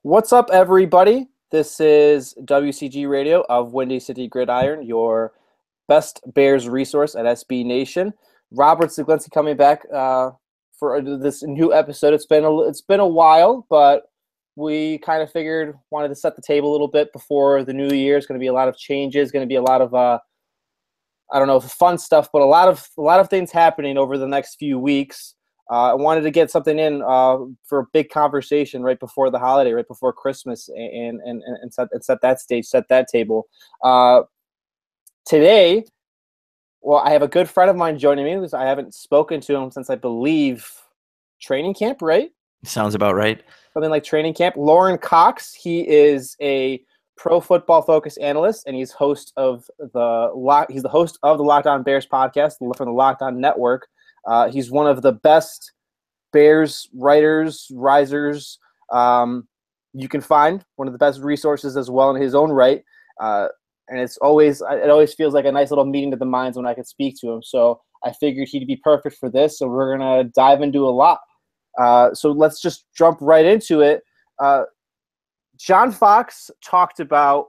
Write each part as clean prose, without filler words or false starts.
What's up, everybody? This is WCG Radio of Windy City Gridiron, your best Bears resource at SB Nation. Robert Zaglinski coming back for this new episode. It's been a while, but we kind of wanted to set the table a little bit before the new year. It's going to be a lot of changes. Going to be a lot of I don't know if fun stuff, but a lot of things happening over the next few weeks. I wanted to get something in for a big conversation right before the holiday, right before Christmas, and set that stage, set that table. Today, well, I have a good friend of mine joining me because I haven't spoken to him since, I believe, training camp, right? Sounds about right. Something like training camp. Lorin Cox, he is a pro football focused analyst, and he's the host of the Locked On Bears podcast from the Locked On Network. He's one of the best Bears writers, risers you can find, one of the best resources as well in his own right. And it always feels like a nice little meeting of the minds when I could speak to him. So I figured he'd be perfect for this. So we're going to dive into a lot. So let's just jump right into it. John Fox talked about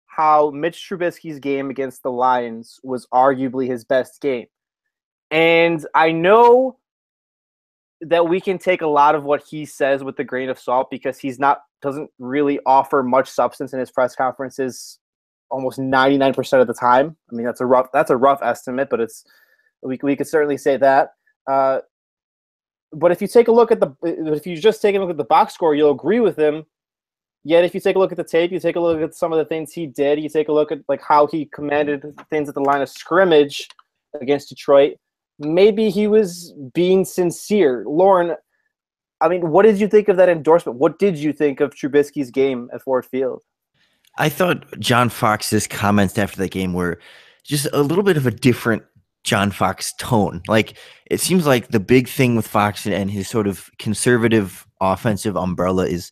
how Mitch Trubisky's game against the Lions was arguably his best game. And I know that we can take a lot of what he says with a grain of salt because doesn't really offer much substance in his press conferences almost 99% of the time. I mean, that's a rough estimate, but we could certainly say that. But if you just take a look at the box score, you'll agree with him. Yet if you take a look at the tape, you take a look at some of the things he did, you take a look at like how he commanded things at the line of scrimmage against Detroit, maybe he was being sincere. Lorin, I mean, what did you think of that endorsement? What did you think of Trubisky's game at Ford Field? I thought John Fox's comments after that game were just a little bit of a different John Fox tone. Like, it seems like the big thing with Fox and his sort of conservative offensive umbrella is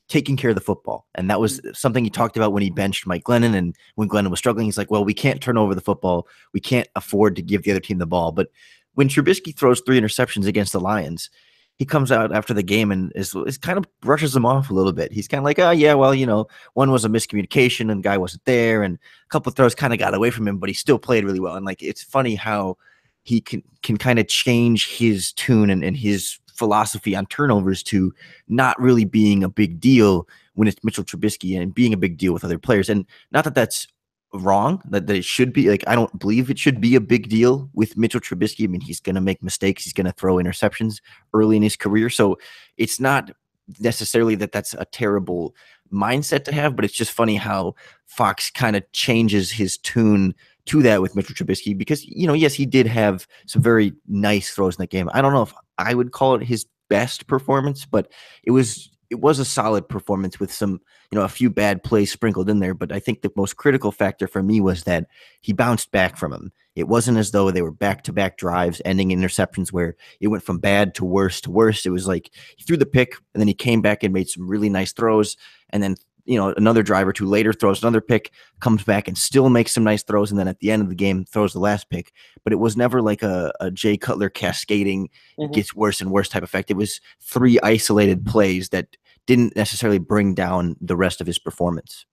taking care of the football. And that was something he talked about when he benched Mike Glennon. And when Glennon was struggling, he's like, well, we can't turn over the football. We can't afford to give the other team the ball. But when Trubisky throws 3 interceptions against the Lions, he comes out after the game and is kind of brushes them off a little bit. He's kind of like, oh, yeah, well, one was a miscommunication and the guy wasn't there. And a couple of throws kind of got away from him, but he still played really well. And like, it's funny how he can kind of change his tune and his philosophy on turnovers to not really being a big deal when it's Mitchell Trubisky and being a big deal with other players. And not that that's wrong, that it should be. Like, I don't believe it should be a big deal with Mitchell Trubisky. I mean, he's going to make mistakes. He's going to throw interceptions early in his career. So it's not necessarily that that's a terrible mindset to have, but it's just funny how Fox kind of changes his tune to that with Mitchell Trubisky because, yes, he did have some very nice throws in that game. I don't know if I would call it his best performance, but it was a solid performance with some, a few bad plays sprinkled in there. But I think the most critical factor for me was that he bounced back from them. It wasn't as though they were back-to-back drives ending in interceptions where it went from bad to worse to worse. It was like he threw the pick and then he came back and made some really nice throws. And then, another drive or two later throws another pick, comes back and still makes some nice throws. And then at the end of the game throws the last pick. But it was never like a Jay Cutler cascading, gets worse and worse type effect. It was 3 isolated plays that didn't necessarily bring down the rest of his performance.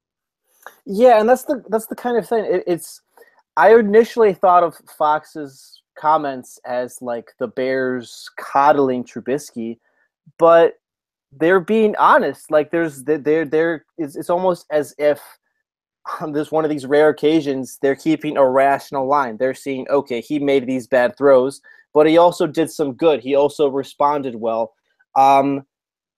Yeah, and that's the kind of thing. I initially thought of Fox's comments as like the Bears coddling Trubisky, but they're being honest. Like it's almost as if on this one of these rare occasions they're keeping a rational line. They're seeing, okay, he made these bad throws, but he also did some good. He also responded well. I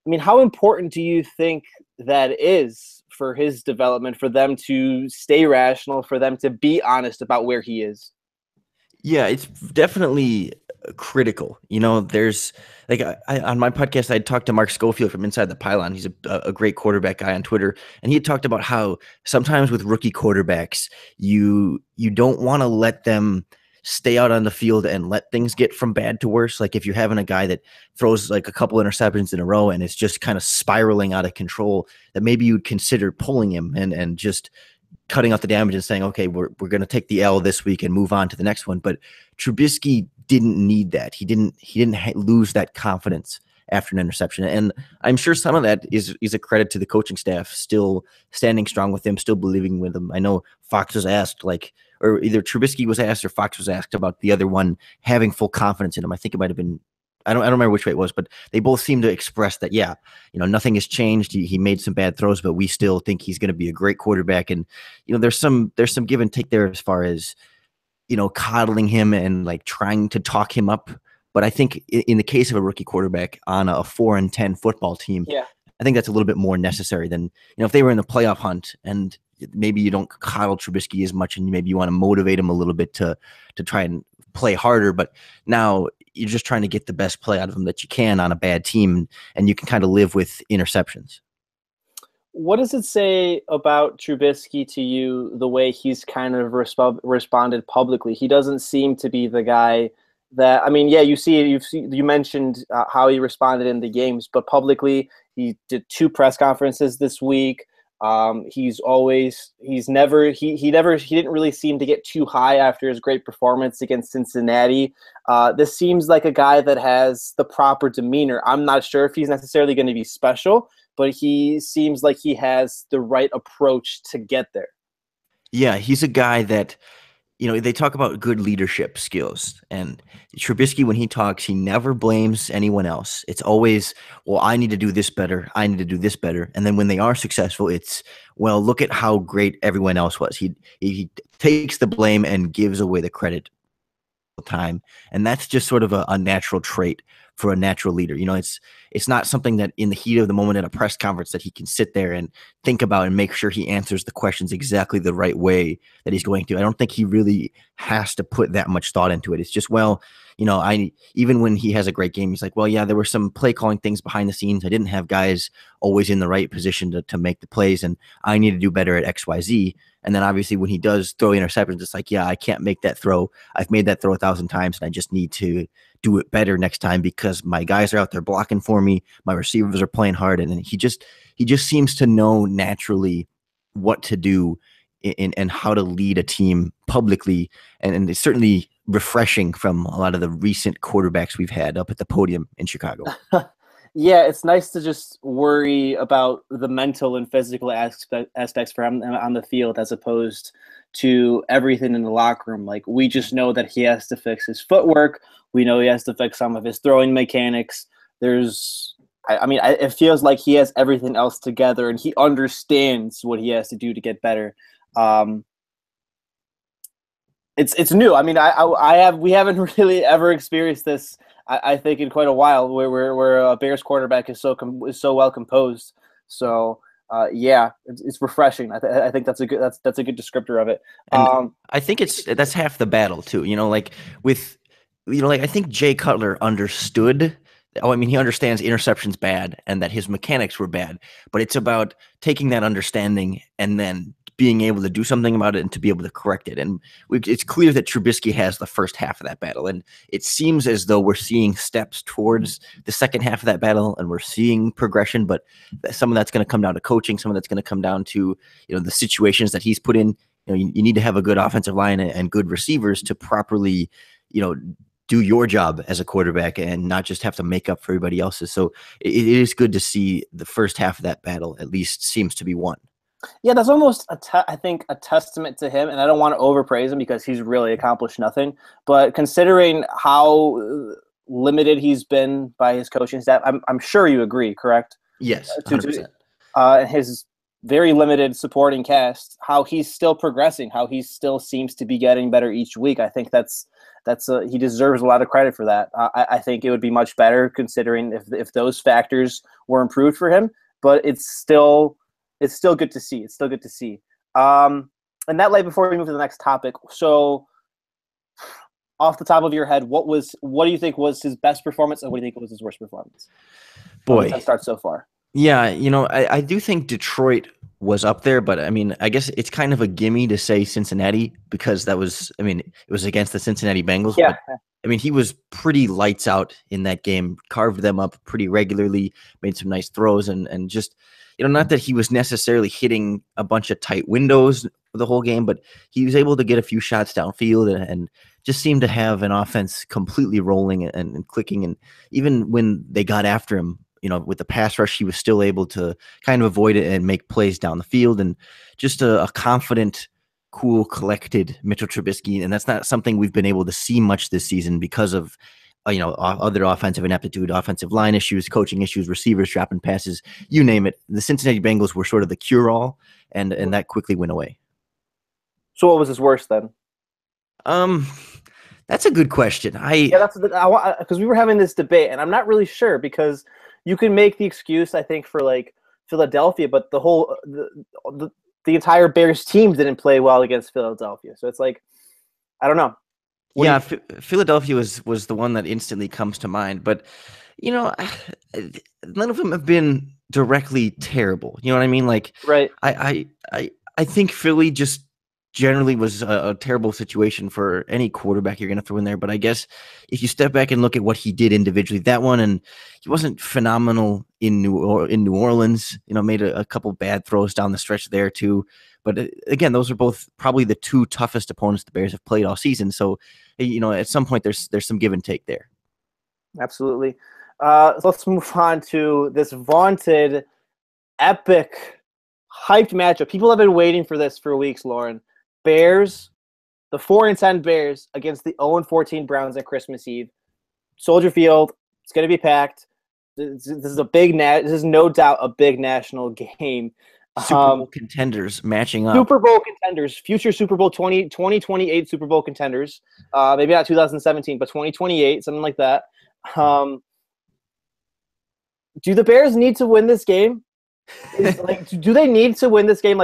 mean, how important do you think that is for his development, for them to stay rational, for them to be honest about where he is? Yeah, it's definitely critical. There's like on my podcast, I talked to Mark Schofield from Inside the Pylon. He's a great quarterback guy on Twitter. And he had talked about how sometimes with rookie quarterbacks, you don't want to let them stay out on the field and let things get from bad to worse. Like if you're having a guy that throws like a couple interceptions in a row and it's just kind of spiraling out of control, that maybe you'd consider pulling him and just cutting out the damage and saying, okay, we're going to take the L this week and move on to the next one. But Trubisky didn't need that. He didn't lose that confidence after an interception. And I'm sure some of that is a credit to the coaching staff still standing strong with him, still believing with him. I know Fox was asked, or either Trubisky was asked or Fox was asked about the other one having full confidence in him. I think it might have been, I don't remember which way it was, but they both seemed to express that, yeah, nothing has changed. He made some bad throws, but we still think he's going to be a great quarterback. And, there's some give and take there as far as, coddling him and trying to talk him up. But I think in the case of a rookie quarterback on a 4-10 football team, Yeah. I think that's a little bit more necessary than, if they were in the playoff hunt and maybe you don't coddle Trubisky as much and maybe you want to motivate him a little bit to try and play harder. But now you're just trying to get the best play out of him that you can on a bad team, and you can kind of live with interceptions. What does it say about Trubisky to you, the way he's kind of responded publicly? He doesn't seem to be the guy that, you mentioned how he responded in the games, but publicly he did 2 press conferences this week. He didn't really seem to get too high after his great performance against Cincinnati. This seems like a guy that has the proper demeanor. I'm not sure if he's necessarily going to be special, but he seems like he has the right approach to get there. Yeah, he's a guy that, they talk about good leadership skills, and Trubisky, when he talks, he never blames anyone else. It's always, well, I need to do this better. I need to do this better. And then when they are successful, it's, well, look at how great everyone else was. He takes the blame and gives away the credit all the time. And that's just sort of a natural trait for a natural leader. It's not something that in the heat of the moment at a press conference that he can sit there and think about and make sure he answers the questions exactly the right way that he's going to. I don't think he really has to put that much thought into it. It's just, well, even when he has a great game, he's like, well, yeah, there were some play calling things behind the scenes. I didn't have guys always in the right position to make the plays, and I need to do better at XYZ. And then obviously when he does throw interceptions, it's like, yeah, I can't make that throw. I've made that throw 1,000 times, and I just need to do it better next time because my guys are out there blocking for me. My receivers are playing hard. And then he just seems to know naturally what to do and how to lead a team publicly. And it's certainly refreshing from a lot of the recent quarterbacks we've had up at the podium in Chicago. Yeah, it's nice to just worry about the mental and physical aspects for him on the field as opposed to everything in the locker room. Like, we just know that he has to fix his footwork. We know he has to fix some of his throwing mechanics. It feels like he has everything else together, and he understands what he has to do to get better. It's new. We haven't really ever experienced this. I think in quite a while, where a Bears quarterback is so well composed. So it's refreshing. I think that's a good descriptor of it. I think that's half the battle too. I think Jay Cutler understood. He understands interceptions bad and that his mechanics were bad, but it's about taking that understanding and then being able to do something about it and to be able to correct it. And it's clear that Trubisky has the first half of that battle. And it seems as though we're seeing steps towards the second half of that battle, and we're seeing progression, but some of that's going to come down to coaching. Some of that's going to come down to, the situations that he's put in. You need to have a good offensive line and good receivers to properly, do your job as a quarterback and not just have to make up for everybody else's. So it is good to see the first half of that battle at least seems to be won. Yeah, that's almost, I think, a testament to him, and I don't want to overpraise him because he's really accomplished nothing, but considering how limited he's been by his coaching staff, I'm sure you agree, correct? Yes, 100%. His very limited supporting cast, how he's still progressing, how he still seems to be getting better each week. I think he deserves a lot of credit for that. I think it would be much better considering if those factors were improved for him, but it's still good to see. It's still good to see. And that light, before we move to the next topic, so off the top of your head, what do you think was his best performance, and what do you think was his worst performance? Boy, that starts so far. Yeah, I do think Detroit was up there, but I mean, I guess it's kind of a gimme to say Cincinnati because that was, I mean, it was against the Cincinnati Bengals, Yeah. but I mean, he was pretty lights out in that game, carved them up pretty regularly, made some nice throws, and just, not that he was necessarily hitting a bunch of tight windows the whole game, but he was able to get a few shots downfield and just seemed to have an offense completely rolling and clicking. And even when they got after him, with the pass rush, he was still able to kind of avoid it and make plays down the field, and just a confident, cool, collected Mitchell Trubisky. And that's not something we've been able to see much this season because of, other offensive ineptitude, offensive line issues, coaching issues, receivers dropping passes, you name it. The Cincinnati Bengals were sort of the cure-all, and that quickly went away. So what was his worst then? That's a good question. That's because we were having this debate, and I'm not really sure because you can make the excuse, I think, for like Philadelphia, but the entire Bears team didn't play well against Philadelphia. So it's like, I don't know. Philadelphia was the one that instantly comes to mind, but none of them have been directly terrible. You know what I mean? Like, right. I think Philly just generally was a terrible situation for any quarterback you're going to throw in there. But I guess if you step back and look at what he did individually, that one, and he wasn't phenomenal in New Orleans, made a couple bad throws down the stretch there too. But again, those are both probably the two toughest opponents the Bears have played all season. So, at some point there's some give and take there. Absolutely. Let's move on to this vaunted, epic, hyped matchup. People have been waiting for this for weeks, Lorin. Bears, the 4-10 Bears against the 0-14 Browns on Christmas Eve. Soldier Field, it's going to be packed. This is no doubt a big national game. Super Bowl contenders matching up. Super Bowl contenders, future Super Bowl 2028 Super Bowl contenders. Maybe not 2017, but 2028, something like that. Do the Bears need to win this game? Do they need to win this game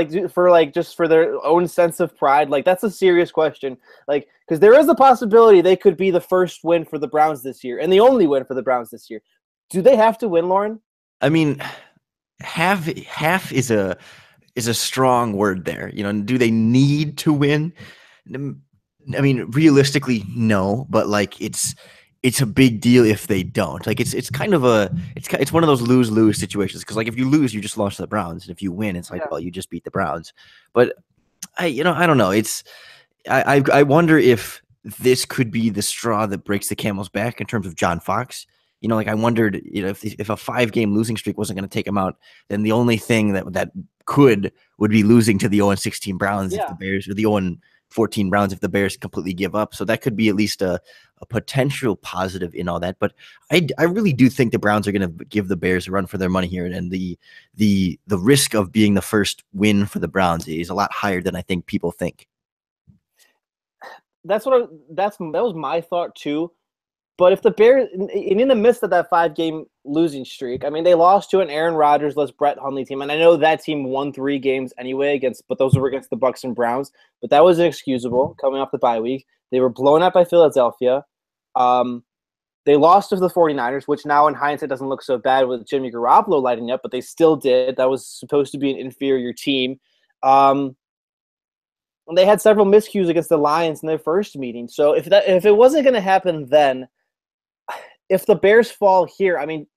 just for their own sense of pride? Like, that's a serious question. Like, because there is a possibility they could be the first win for the Browns this year and the only win for the Browns this year. Do they have to win, Lorin? I mean, half is a strong word there. Do they need to win? I mean, realistically, no. But like, it's a big deal if they don't. Like, it's kind of it's one of those lose-lose situations, because like if you lose, you just lost to the Browns, and if you win, it's like, well, you just beat the Browns. But I don't know. I wonder if this could be the straw that breaks the camel's back in terms of John Fox. I wondered, if a 5-game losing streak wasn't going to take him out, then the only thing that would be losing to the 0-16 Browns if the Bears, or the 0-14 Browns if the Bears completely give up. So that could be at least a potential positive in all that. But I really do think the Browns are going to give the Bears a run for their money here, and the risk of being the first win for the Browns is a lot higher than I think people think. That was my thought too. But if the Bears, in the midst of that 5-game losing streak, I mean, they lost to an Aaron Rodgers-less Brett Hundley team, and I know that team won 3 games anyway but those were against the Bucs and Browns. But that was inexcusable coming off the bye week. They were blown out by Philadelphia. They lost to the 49ers, which now in hindsight doesn't look so bad with Jimmy Garoppolo lighting up, but they still did. That was supposed to be an inferior team. And they had several miscues against the Lions in their first meeting. So if it wasn't going to happen then, if the Bears fall here, I mean,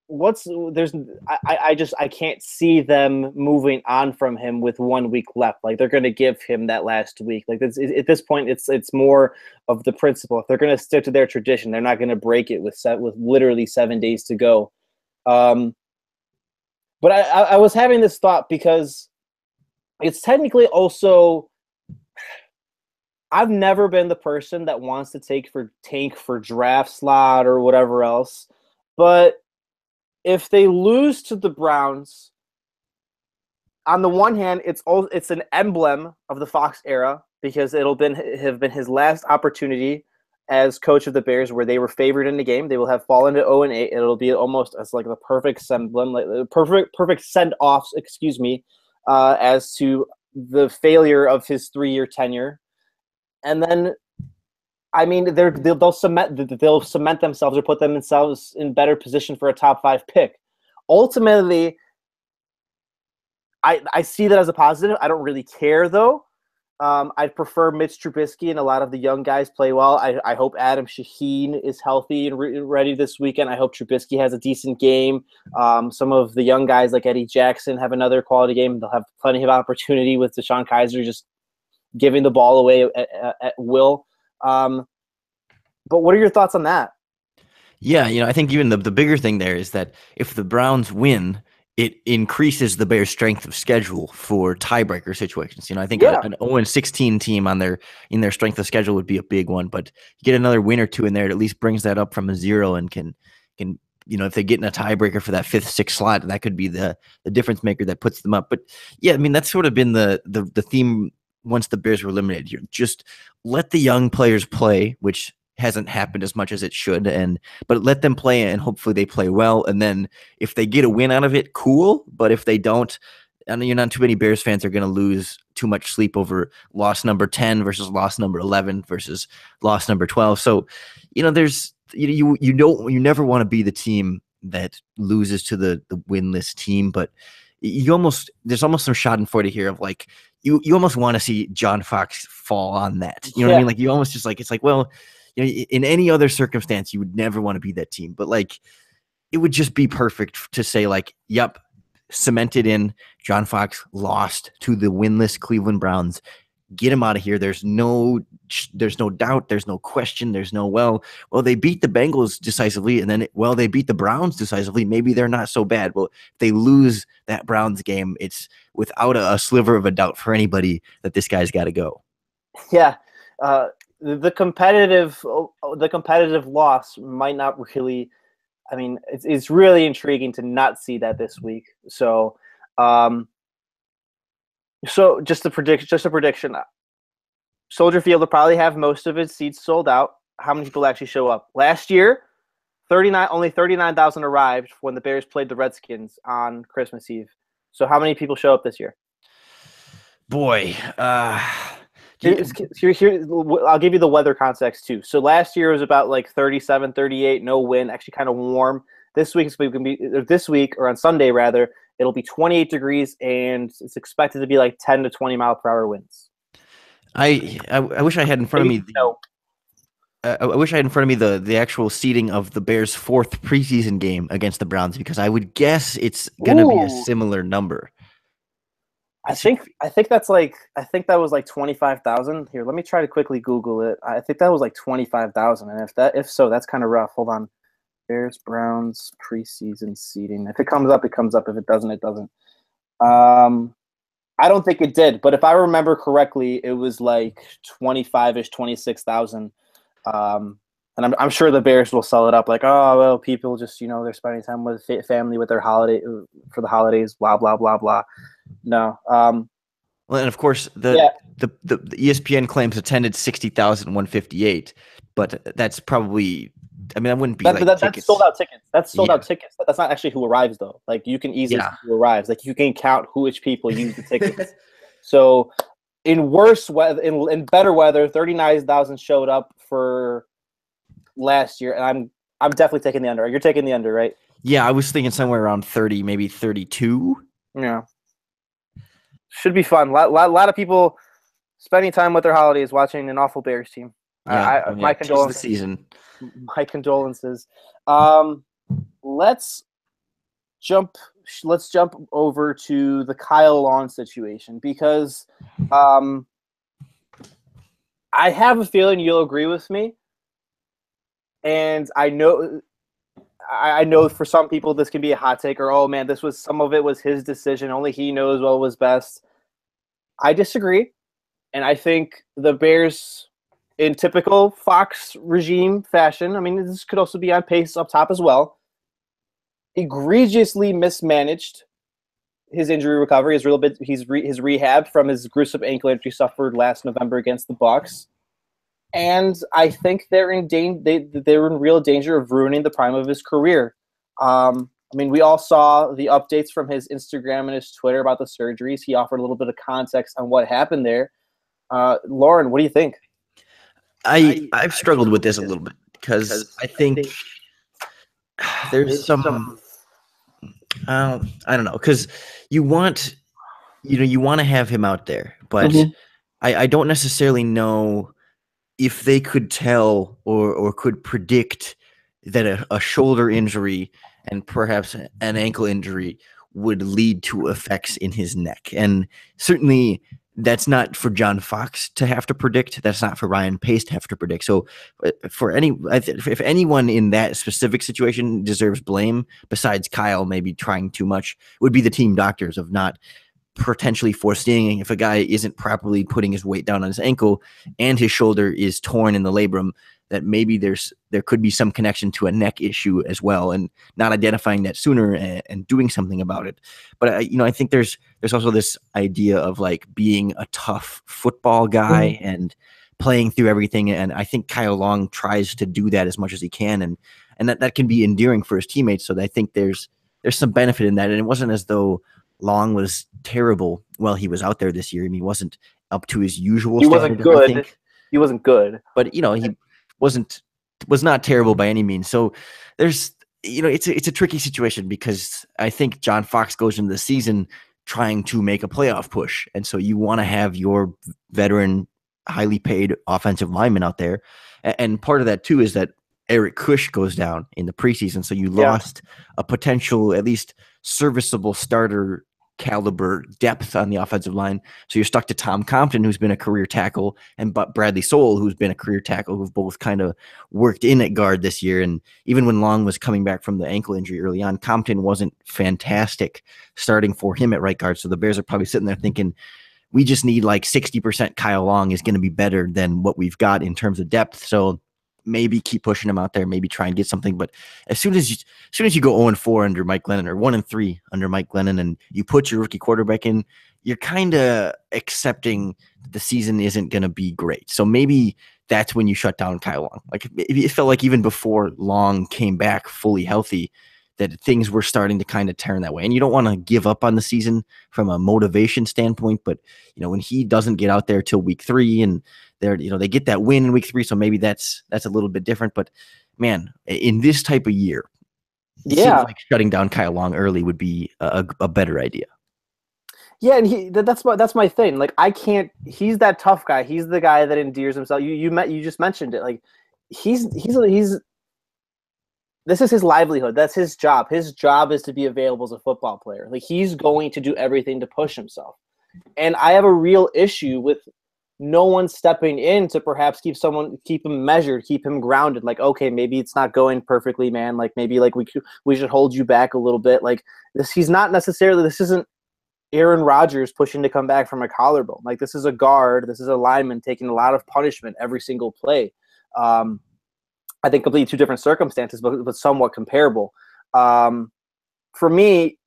I can't see them moving on from him with 1 week left. Like, they're going to give him that last week. Like, at this point, it's more of the principle. If they're going to stick to their tradition, they're not going to break it with literally 7 days to go. But I was having this thought because it's technically also, I've never been the person that wants to tank for draft slot or whatever else. But if they lose to the Browns, on the one hand, it's an emblem of the Fox era, because it'll have been his last opportunity as coach of the Bears, where they were favored in the game. They will have fallen to 0-8. It'll be almost as like the perfect emblem, like the perfect send-offs, as to the failure of his 3-year tenure. And then, I mean, they'll cement themselves or put themselves in better position for a top 5 pick. Ultimately, I see that as a positive. I don't really care though. I'd prefer Mitch Trubisky and a lot of the young guys play well. I hope Adam Shaheen is healthy and ready this weekend. I hope Trubisky has a decent game. Some of the young guys like Eddie Jackson have another quality game. They'll have plenty of opportunity with Deshaun Kaiser just giving the ball away at will. But what are your thoughts on that? Yeah, I think even the bigger thing there is that if the Browns win, it increases the Bears' strength of schedule for tiebreaker situations. I think an 0-16 team in their strength of schedule would be a big one, but you get another win or two in there, it at least brings that up from a 0 and can if they get in a tiebreaker for that 5th, 6th slot, that could be the difference maker that puts them up. But yeah, I mean, that's sort of been the theme once the Bears were eliminated. You just let the young players play, which hasn't happened as much as it should, but let them play and hopefully they play well. And then if they get a win out of it, cool. But if they don't, I know not too many Bears fans are going to lose too much sleep over loss number 10 versus loss number 11 versus loss number 12. So, there's you never want to be the team that loses to the winless team, but there's almost some schadenfreude here of like you almost want to see John Fox fall on that. You know what I mean? Like you almost just like, it's like, well, in any other circumstance, you would never want to be that team. But like, it would just be perfect to say like, yep, cemented in. John Fox lost to the winless Cleveland Browns. Get him out of here. There's no doubt. There's no question. There's no, well, they beat the Bengals decisively. And then, they beat the Browns decisively. Maybe they're not so bad. Well, if they lose that Browns game, it's without a sliver of a doubt for anybody that this guy's got to go. Yeah. The competitive loss might not really. I mean, it's really intriguing to not see that this week. So, just a prediction. Soldier Field will probably have most of its seats sold out. How many people actually show up? Last year, only 39,000 arrived when the Bears played the Redskins on Christmas Eve. So, how many people show up this year? Boy, Here, I'll give you the weather context too. So last year was about like 37, 38, no wind, actually kind of warm. This week or on Sunday rather, it'll be 28 degrees and it's expected to be like 10 to 20 mile per hour winds. I wish I had in front of me. I wish I had in front of me the actual seating of the Bears' 4th preseason game against the Browns, because I would guess it's going to be a similar number. I think that was like 25,000. Here, let me try to quickly Google it. I think that was like 25,000, and if so, that's kind of rough. Hold on, Bears Browns preseason seating. If it comes up, it comes up. If it doesn't, it doesn't. I don't think it did, but if I remember correctly, it was like 25-ish, 26,000. And I'm sure the Bears will sell it up like, oh well, people just they're spending time with family with their holiday for the holidays, blah blah blah blah. No. Well, and of course the ESPN claims attended 60,158, but that's probably, I mean, that wouldn't be that's sold out tickets. That's sold out tickets. That's not actually who arrives though. Like you can easily see who arrives. Like you can count which people use the tickets. So in worse weather, in better weather, 39,000 showed up for last year, and I'm definitely taking the under. You're taking the under, right? Yeah, I was thinking somewhere around 30, maybe 32. Yeah. Should be fun. Lot of people spending time with their holidays watching an awful Bears team. My condolences. The season. My condolences. Let's jump over to the Kyle Long situation, because I have a feeling you'll agree with me, and I know for some people this can be a hot take, or oh man, some of it was his decision. Only he knows what was best. I disagree, and I think the Bears, in typical Fox regime fashion, I mean, this could also be on pace up top as well, egregiously mismanaged his injury recovery, his rehab from his gruesome ankle injury suffered last November against the Bucs. And I think they're in real danger of ruining the prime of his career. I mean, we all saw the updates from his Instagram and his Twitter about the surgeries. He offered a little bit of context on what happened there. Lorin, what do you think? I've struggled with this a little bit, because I think there's some I don't know, because you want you want to have him out there, but Mhm. I don't necessarily know if they could tell or could predict that a shoulder injury and perhaps an ankle injury would lead to effects in his neck. And certainly that's not for John Fox to have to predict. That's not for Ryan Pace to have to predict. So if anyone in that specific situation deserves blame, besides Kyle maybe trying too much, would be the team doctors of not potentially foreseeing if a guy isn't properly putting his weight down on his ankle and his shoulder is torn in the labrum, that maybe there could be some connection to a neck issue as well, and not identifying that sooner and doing something about it. But I think there's also this idea of like being a tough football guy and playing through everything, and I think Kyle Long tries to do that as much as he can, and that can be endearing for his teammates. So I think there's some benefit in that, and it wasn't as though Long was terrible while he was out there this year. I mean, he wasn't up to his usual He wasn't standard, I good. think. He wasn't good. But he was not terrible by any means. So there's it's a tricky situation because I think John Fox goes into the season trying to make a playoff push, and so you want to have your veteran, highly paid offensive lineman out there, and part of that too is that Eric Kush goes down in the preseason, so you lost a potential, at least serviceable starter caliber depth on the offensive line. So you're stuck to Tom Compton, who's been a career tackle, and Bradley Soule, who's been a career tackle, who've both kind of worked in at guard this year. And even when Long was coming back from the ankle injury early on, Compton wasn't fantastic starting for him at right guard. So the Bears are probably sitting there thinking, we just need like 60% Kyle Long is going to be better than what we've got in terms of depth. So maybe keep pushing him out there, maybe try and get something. But as soon as you go 0-4 under Mike Glennon, or 1-3 under Mike Glennon, and you put your rookie quarterback in, you're kind of accepting the season isn't going to be great. So maybe that's when you shut down Kyle Long. Like it felt like even before Long came back fully healthy, that things were starting to kind of turn that way. And you don't want to give up on the season from a motivation standpoint, but when he doesn't get out there till week 3 and they get that win in week 3, so maybe that's a little bit different. But man, in this type of year, it seems like shutting down Kyle Long early would be a better idea. Yeah, and that's my thing. Like I can't. He's that tough guy. He's the guy that endears himself. You just mentioned it. Like he's. This is his livelihood. That's his job. His job is to be available as a football player. Like he's going to do everything to push himself. And I have a real issue with no one stepping in to perhaps keep him measured, keep him grounded. Like, okay, maybe it's not going perfectly, man. Like maybe like we should hold you back a little bit. Like this isn't Aaron Rodgers pushing to come back from a collarbone. Like this is a guard, this is a lineman taking a lot of punishment every single play. I think completely two different circumstances, but somewhat comparable. For me,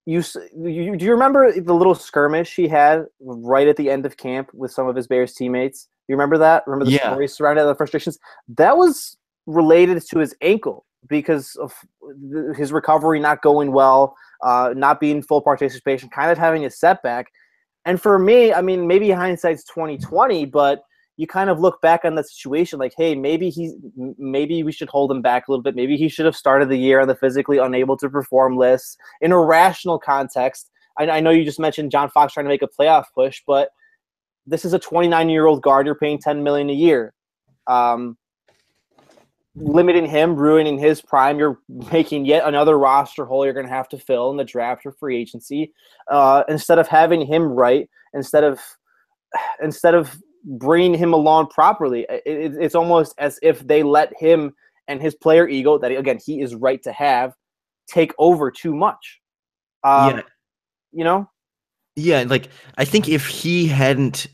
do you remember the little skirmish he had right at the end of camp with some of his Bears teammates? Do you remember that? Remember the story surrounding the frustrations? That was related to his ankle because of his recovery not going well, not being full participation, kind of having a setback. And for me, I mean, maybe hindsight's 20/20, but you kind of look back on that situation like, hey, maybe we should hold him back a little bit. Maybe he should have started the year on the physically unable to perform list. In a rational context, I know you just mentioned John Fox trying to make a playoff push, but this is a 29-year-old guard you're paying $10 million a year. Limiting him, ruining his prime, you're making yet another roster hole you're going to have to fill in the draft or free agency. Instead of having him right, instead of bringing him along properly, it's almost as if they let him and his player ego, that again he is right to have, take over too much. Yeah, like I think if he hadn't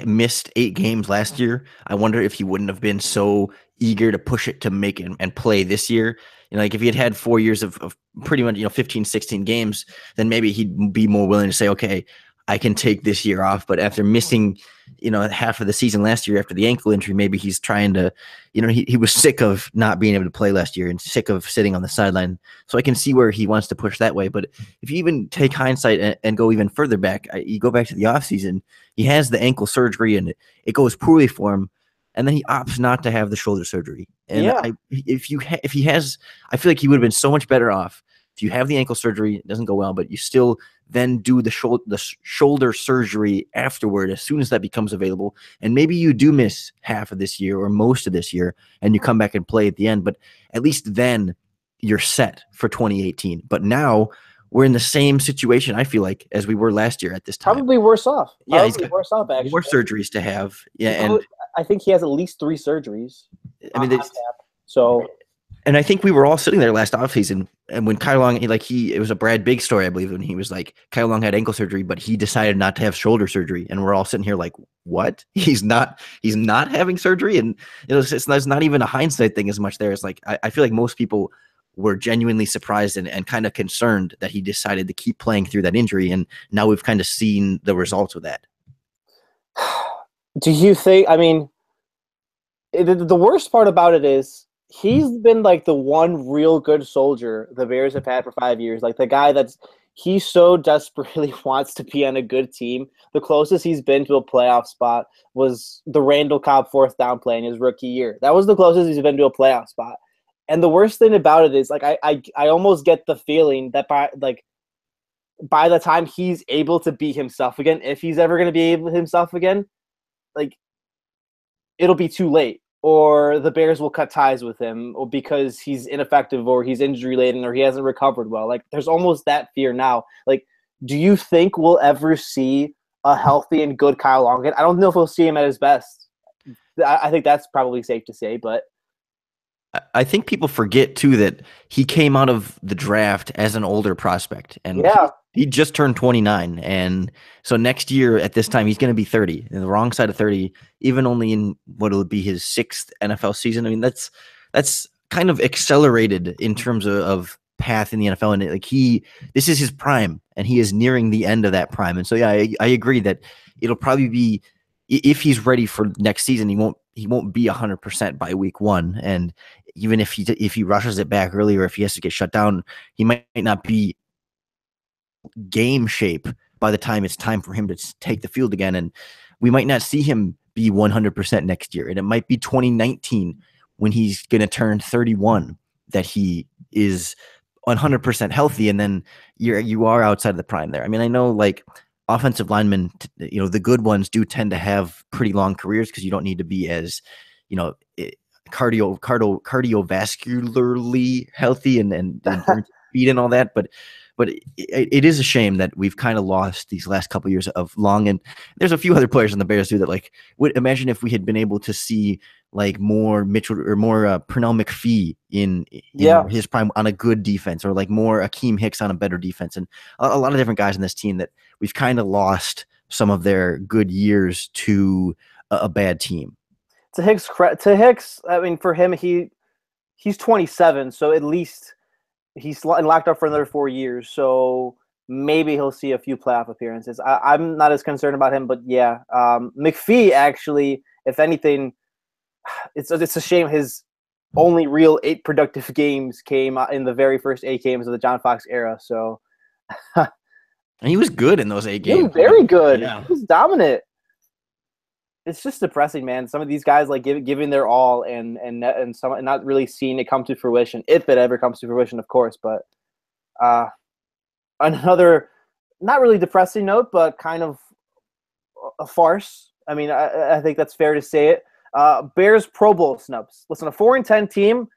missed 8 games last year, I wonder if he wouldn't have been so eager to push it to make it and play this year. Like if he had 4 years of pretty much 15, 16 games, then maybe he'd be more willing to say, okay, I can take this year off. But after missing, half of the season last year after the ankle injury, maybe he's trying to, he was sick of not being able to play last year and sick of sitting on the sideline. So I can see where he wants to push that way. But if you even take hindsight and go even further back, you go back to the offseason, he has the ankle surgery and it goes poorly for him. And then he opts not to have the shoulder surgery. And if he has, I feel like he would have been so much better off if you have the ankle surgery, it doesn't go well, but you still then do the shoulder surgery afterward as soon as that becomes available. And maybe you do miss half of this year or most of this year and you come back and play at the end, but at least then you're set for 2018. But now we're in the same situation, I feel like, as we were last year at this time. Probably worse off. Yeah, he's got worse off, actually. more surgeries to have. Yeah, and I think he has at least 3 surgeries. I mean, so. And I think we were all sitting there last offseason, and when Kyle Long, it was a Brad Big story, I believe, when he was like, Kyle Long had ankle surgery, but he decided not to have shoulder surgery, and we're all sitting here like, what? He's not having surgery, and it's not even a hindsight thing as much there. It's like I feel like most people were genuinely surprised and kind of concerned that he decided to keep playing through that injury, and now we've kind of seen the results of that. Do you think? I mean, the worst part about it is, he's been like the one real good soldier the Bears have had for 5 years. Like the guy he so desperately wants to be on a good team. The closest he's been to a playoff spot was the Randall Cobb 4th down play in his rookie year. That was the closest he's been to a playoff spot. And the worst thing about it is, like, I almost get the feeling that by the time he's able to be himself again, if he's ever going to be able to himself again, like, it'll be too late. Or the Bears will cut ties with him, or because he's ineffective, or he's injury-laden, or he hasn't recovered well. Like, there's almost that fear now. Like, do you think we'll ever see a healthy and good Kyle Long again? I don't know if we'll see him at his best. I think that's probably safe to say, but I think people forget too that he came out of the draft as an older prospect, and he just turned 29, and so next year at this time he's going to be 30, in the wrong side of 30, even only in what will be his 6th NFL season. I mean, that's kind of accelerated in terms of path in the NFL, and this is his prime, and he is nearing the end of that prime. And so yeah, I agree that it'll probably be, if he's ready for next season, he won't be 100% by week 1, and even if he rushes it back early, or if he has to get shut down, he might not be game shape by the time it's time for him to take the field again, and we might not see him be 100% next year, and it might be 2019 when he's going to turn 31 that he is 100% healthy, and then you are outside of the prime there. I mean, I know, like, offensive linemen, the good ones do tend to have pretty long careers because you don't need to be as, cardiovascularly healthy and speed and all that. But it is a shame that we've kind of lost these last couple of years of Long. And there's a few other players in the Bears too that, like, would imagine if we had been able to see like more Mitchell or more Pernell McPhee in his prime on a good defense, or like more Akeem Hicks on a better defense, and a lot of different guys in this team that we've kind of lost some of their good years to a bad team. To Hicks, I mean, for him, he's 27, so at least he's locked up for another 4 years. So maybe he'll see a few playoff appearances. I'm not as concerned about him, but yeah, McPhee actually, if anything, it's a shame his only real 8 productive games came in the very first 8 games of the John Fox era. So, and he was good in those 8 games. He was very good. Yeah. He was dominant. It's just depressing, man. Some of these guys, like, giving their all and not really seeing it come to fruition, if it ever comes to fruition, of course. But another not really depressing note, but kind of a farce. I mean, I think that's fair to say it. Bears Pro Bowl snubs. Listen, a 4-10 team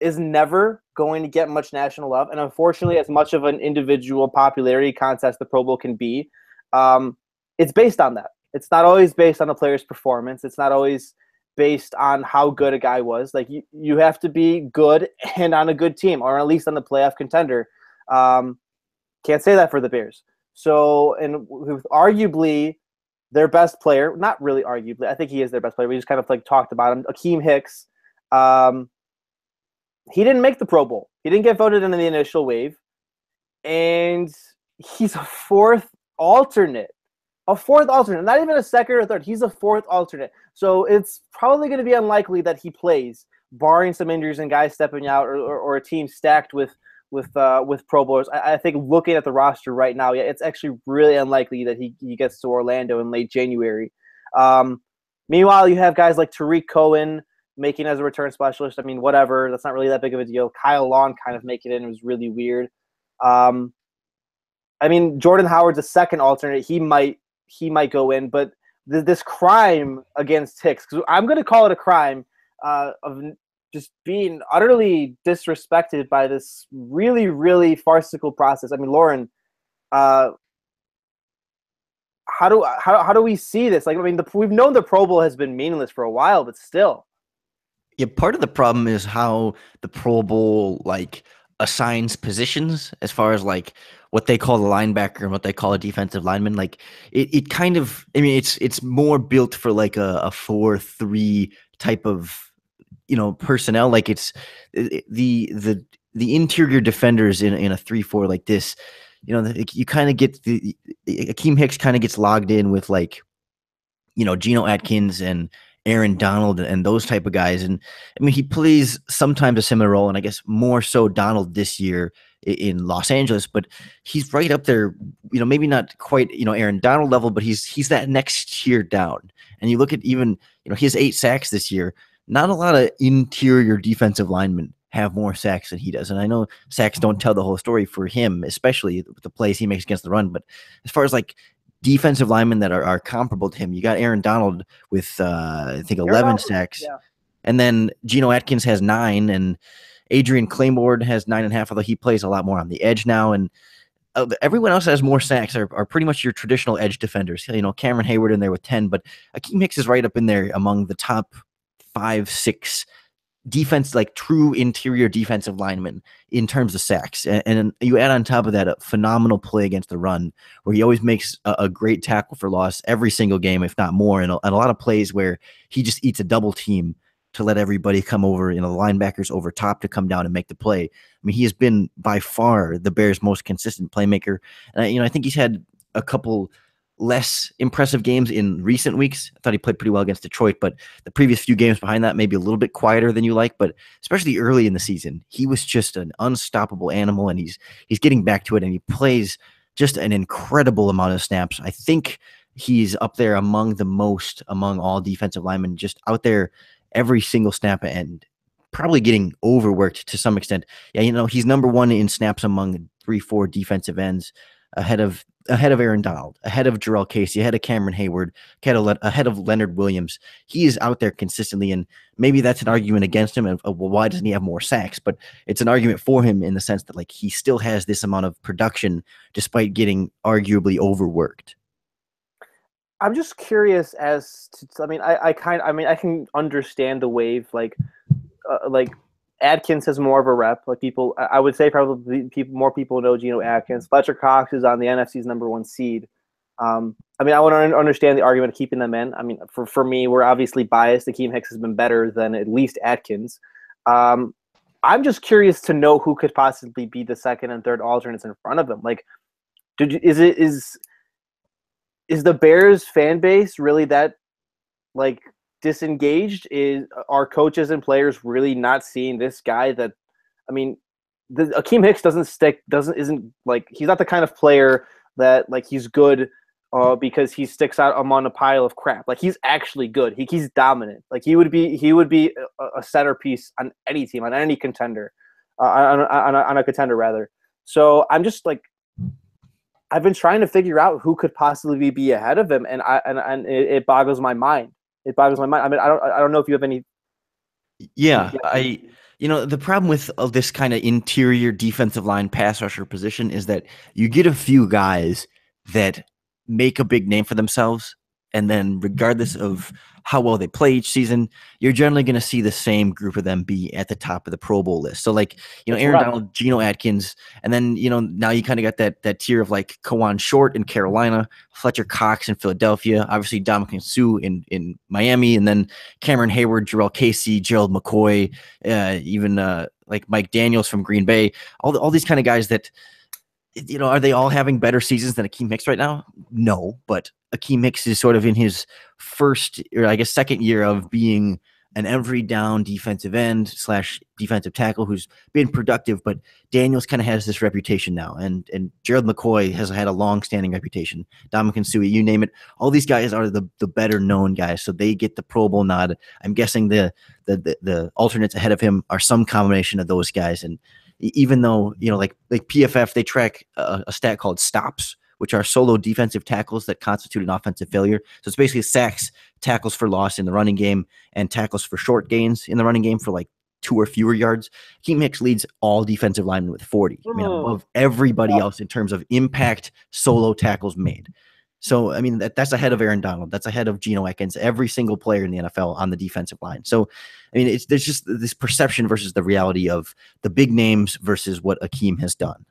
is never going to get much national love, and unfortunately, as much of an individual popularity contest the Pro Bowl can be, it's based on that. It's not always based on the player's performance. It's not always based on how good a guy was. Like, you have to be good and on a good team, or at least on the playoff contender. Can't say that for the Bears. So, and with arguably their best player, not really arguably, I think he is their best player. We just kind of like talked about him, Akeem Hicks. He didn't make the Pro Bowl. He didn't get voted in the initial wave, and he's a fourth alternate. Not even a second or third. He's a 4th alternate. So it's probably going to be unlikely that he plays, barring some injuries and guys stepping out, or a team stacked with Pro Bowlers. I think looking at the roster right now, it's actually really unlikely that he gets to Orlando in late January. Meanwhile, you have guys like Tariq Cohen making as a return specialist. I mean, whatever. That's not really that big of a deal. Kyle Long kind of making it. It was really weird. I mean, Jordan Howard's a second alternate. He might go in, but this crime against Hicks, because I'm going to call it a crime of just being utterly disrespected by this really, really farcical process. I mean, Lorin, how do we see this? Like, I mean, we've known the Pro Bowl has been meaningless for a while, but still. Yeah, part of the problem is how the Pro Bowl like assigns positions as far as like what they call the linebacker and what they call a defensive lineman. Like it kind of, I mean, it's more built for like a 4-3 type of, personnel. Like it's the interior defenders in a 3-4 like this. You kind of get Akeem Hicks kind of gets logged in with like, Geno Atkins and Aaron Donald and those type of guys. And I mean, he plays sometimes a similar role, and I guess more so Donald this year in Los Angeles, but he's right up there, maybe not quite, Aaron Donald level, but he's that next tier down. And you look at even, his 8 sacks this year, not a lot of interior defensive linemen have more sacks than he does. And I know sacks don't tell the whole story for him, especially with the plays he makes against the run. But as far as like defensive linemen that are comparable to him, you got Aaron Donald with I think 11 sacks, yeah. And then Geno Atkins has 9, and Adrian Claymore has 9.5, although he plays a lot more on the edge now. And everyone else has more sacks, are pretty much your traditional edge defenders. Cameron Hayward in there with 10, but Akeem Hicks is right up in there among the top 5-6 defense, like true interior defensive linemen in terms of sacks. And you add on top of that a phenomenal play against the run, where he always makes a great tackle for loss every single game, if not more, and a lot of plays where he just eats a double team to let everybody come over, the linebackers over top to come down and make the play. I mean, he has been by far the Bears' most consistent playmaker. And I think he's had a couple less impressive games in recent weeks. I thought he played pretty well against Detroit, but the previous few games behind that maybe a little bit quieter than you like. But especially early in the season, he was just an unstoppable animal, and he's getting back to it, and he plays just an incredible amount of snaps. I think he's up there among all defensive linemen, just out there every single snap and probably getting overworked to some extent. Yeah, he's number 1 in snaps among 3-4 defensive ends, ahead of Aaron Donald, ahead of Jarrell Casey, ahead of Cameron Hayward, ahead of Leonard Williams. He is out there consistently, and maybe that's an argument against him. Of, well, why doesn't he have more sacks? But it's an argument for him in the sense that like he still has this amount of production despite getting arguably overworked. I'm just curious as to. I mean, I can understand the wave. Like Atkins has more of a rep. Like people, I would say probably more people know Geno Atkins. Fletcher Cox is on the NFC's number 1 seed. I mean, I want to understand the argument of keeping them in. I mean, for me, we're obviously biased. Akeem Hicks has been better than at least Atkins. I'm just curious to know who could possibly be the second and third alternates in front of him. Like, is the Bears fan base really that like disengaged? Are coaches and players really not seeing this guy? That, I mean, Akeem Hicks isn't like, he's not the kind of player that like he's good because he sticks out among a pile of crap. Like he's actually good. He's dominant. Like he would be a centerpiece on any team, on any contender, on a contender rather. So I'm just like, I've been trying to figure out who could possibly be ahead of him, and it boggles my mind. It boggles my mind. I mean, I don't know if you have any. Yeah, the problem with this kind of interior defensive line pass rusher position is that you get a few guys that make a big name for themselves, and then regardless of how well they play each season, you're generally going to see the same group of them be at the top of the Pro Bowl list. So like, Aaron Donald, Geno Atkins, and then, now you kind of got that tier of like Kawan Short in Carolina, Fletcher Cox in Philadelphia, obviously Ndamukong Suh in Miami, and then Cameron Hayward, Jarrell Casey, Gerald McCoy, even like Mike Daniels from Green Bay, all these kind of guys that, are they all having better seasons than Akeem Hicks right now? No, but Akeem Hicks is sort of in his first, or I guess second year of being an every down defensive end / defensive tackle who's been productive, but Daniels kind of has this reputation now, and Gerald McCoy has had a long-standing reputation. Ndamukong Suh, you name it. All these guys are the better known guys, so they get the Pro Bowl nod. I'm guessing the alternates ahead of him are some combination of those guys, and even though, like PFF, they track a stat called stops, which are solo defensive tackles that constitute an offensive failure. So it's basically sacks, tackles for loss in the running game, and tackles for short gains in the running game for like 2 or fewer yards. Akeem Hicks leads all defensive linemen with 40. I mean, above everybody else in terms of impact solo tackles made. So, I mean, that's ahead of Aaron Donald. That's ahead of Geno Atkins, every single player in the NFL on the defensive line. So, I mean, there's just this perception versus the reality of the big names versus what Akeem has done.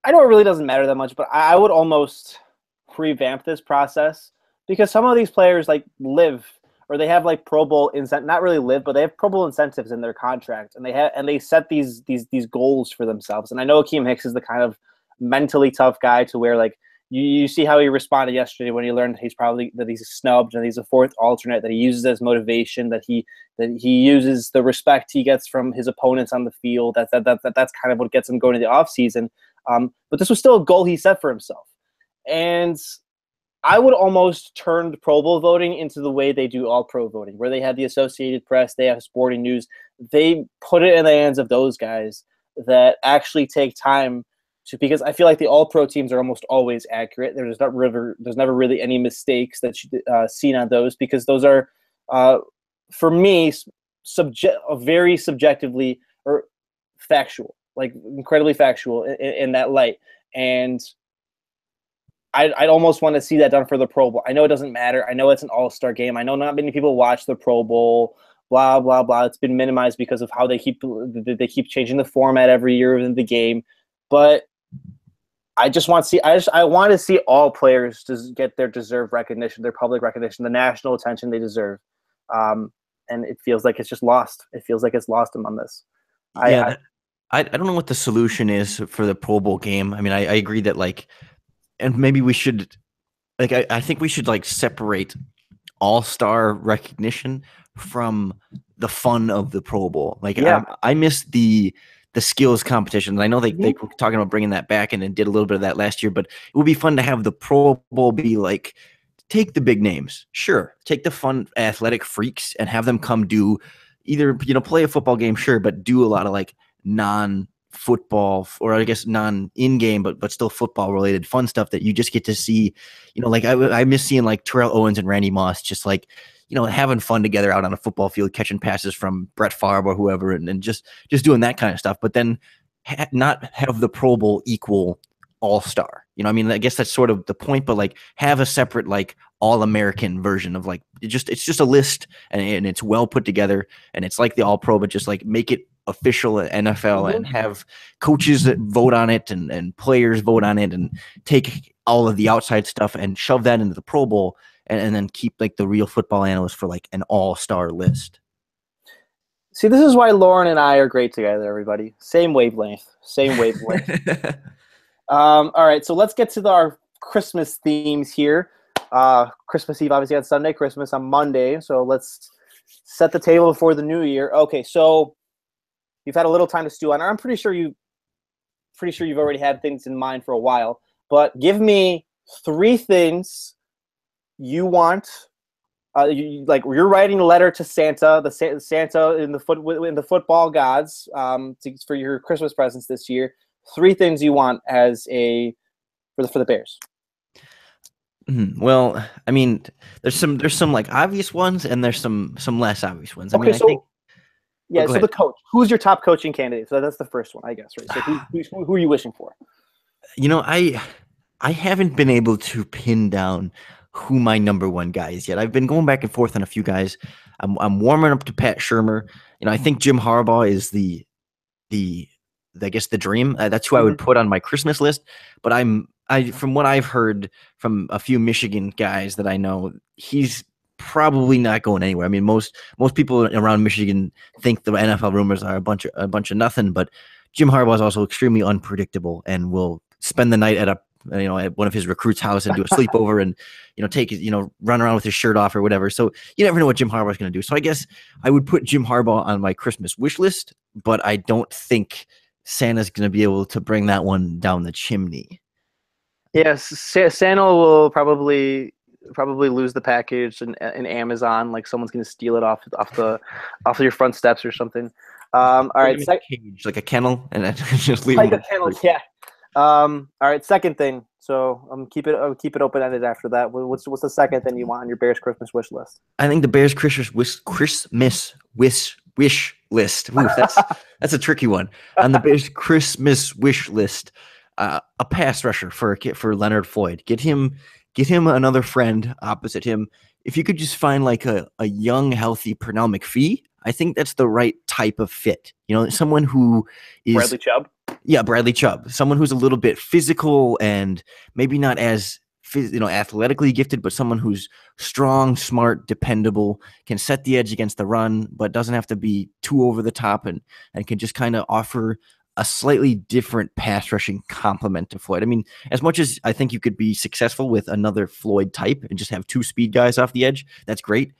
I know it really doesn't matter that much, but I would almost revamp this process because some of these players like live or they have like Pro Bowl not really live, but they have Pro Bowl incentives in their contract, and they set these goals for themselves. And I know Akeem Hicks is the kind of mentally tough guy to where like you see how he responded yesterday when he learned that he's snubbed and he's a fourth alternate, that he uses as motivation, that he uses the respect he gets from his opponents on the field. That's kind of what gets him going to the offseason. But this was still a goal he set for himself. And I would almost turn Pro Bowl voting into the way they do All-Pro voting, where they have the Associated Press, they have Sporting News. They put it in the hands of those guys that actually take time because I feel like the All-Pro teams are almost always accurate. There's never really any mistakes that you seen on those, because those are, for me, very subjectively or factual, like incredibly factual in that light. And I'd almost want to see that done for the Pro Bowl. I know it doesn't matter. I know it's an all-star game. I know not many people watch the Pro Bowl, blah, blah, blah. It's been minimized because of how they keep changing the format every year in the game. But I just want to see I want to see all players just get their deserved recognition, their public recognition, the national attention they deserve. And it feels like it's just lost. It feels like it's lost among this. I don't know what the solution is for the Pro Bowl game. I mean, I agree that like, and maybe we should, like, I think we should like separate all-star recognition from the fun of the Pro Bowl. Like, yeah. I miss the skills competition. I know they were talking about bringing that back and did a little bit of that last year, but it would be fun to have the Pro Bowl be like, take the big names, sure, take the fun athletic freaks and have them come do either, play a football game, sure, but do a lot of like non-football, or I guess non-in-game, but still football-related fun stuff that you just get to see. Like I miss seeing like Terrell Owens and Randy Moss just like, having fun together out on a football field, catching passes from Brett Favre or whoever, and just doing that kind of stuff. But then not have the Pro Bowl equal all-star. I mean, I guess that's sort of the point, but like have a separate like all-American version of like it's just a list, and it's well put together, and it's like the All-Pro, but just like make it official at NFL and have coaches that vote on it and players vote on it, and take all of the outside stuff and shove that into the Pro Bowl, and then keep like the real football analysts for like an all-star list. See, this is why Lorin and I are great together, everybody. Same wavelength. All right, so let's get to our Christmas themes here. Christmas Eve, obviously, on Sunday, Christmas on Monday. So let's set the table before the new year. Okay, so you've had a little time to stew on it. I'm pretty sure you've already had things in mind for a while. But give me 3 things you want. You're writing a letter to Santa, Santa in the football gods, for your Christmas presents this year. 3 things you want for the Bears. Well, I mean, there's some like obvious ones, and there's some less obvious ones. So the coach. Who's your top coaching candidate? So that's the first one, I guess, right? So who are you wishing for? I haven't been able to pin down who my number one guy is yet. I've been going back and forth on a few guys. I'm warming up to Pat Shurmur. I think Jim Harbaugh is the I guess the dream. That's who I would put on my Christmas list. But from what I've heard from a few Michigan guys that I know, he's probably not going anywhere. I mean, most people around Michigan think the NFL rumors are a bunch of nothing. But Jim Harbaugh is also extremely unpredictable and will spend the night at one of his recruits' house and do a sleepover and run around with his shirt off or whatever. So you never know what Jim Harbaugh is going to do. So I guess I would put Jim Harbaugh on my Christmas wish list, but I don't think Santa's going to be able to bring that one down the chimney. Yes, Santa will probably lose the package in Amazon. Like someone's going to steal it off of your front steps or something. All Put right, him in a cage, like a kennel, and then just leave like him. a kennel, yeah. All right, second thing. So I'll keep it open ended after that. What's the second thing you want on your Bears Christmas wish list? I think the Bears Christmas wish list. Ooh, that's a tricky one. On the Bears Christmas wish list, a pass rusher for Leonard Floyd. Get him another friend opposite him. If you could just find like a young, healthy Pernell McPhee, I think that's the right type of fit. You know, someone who is Bradley Chubb. Yeah, Bradley Chubb, someone who's a little bit physical and maybe not as athletically gifted, but someone who's strong, smart, dependable, can set the edge against the run, but doesn't have to be too over the top and can just kind of offer a slightly different pass rushing complement to Floyd. I mean, as much as I think you could be successful with another Floyd type and just have two speed guys off the edge, that's great.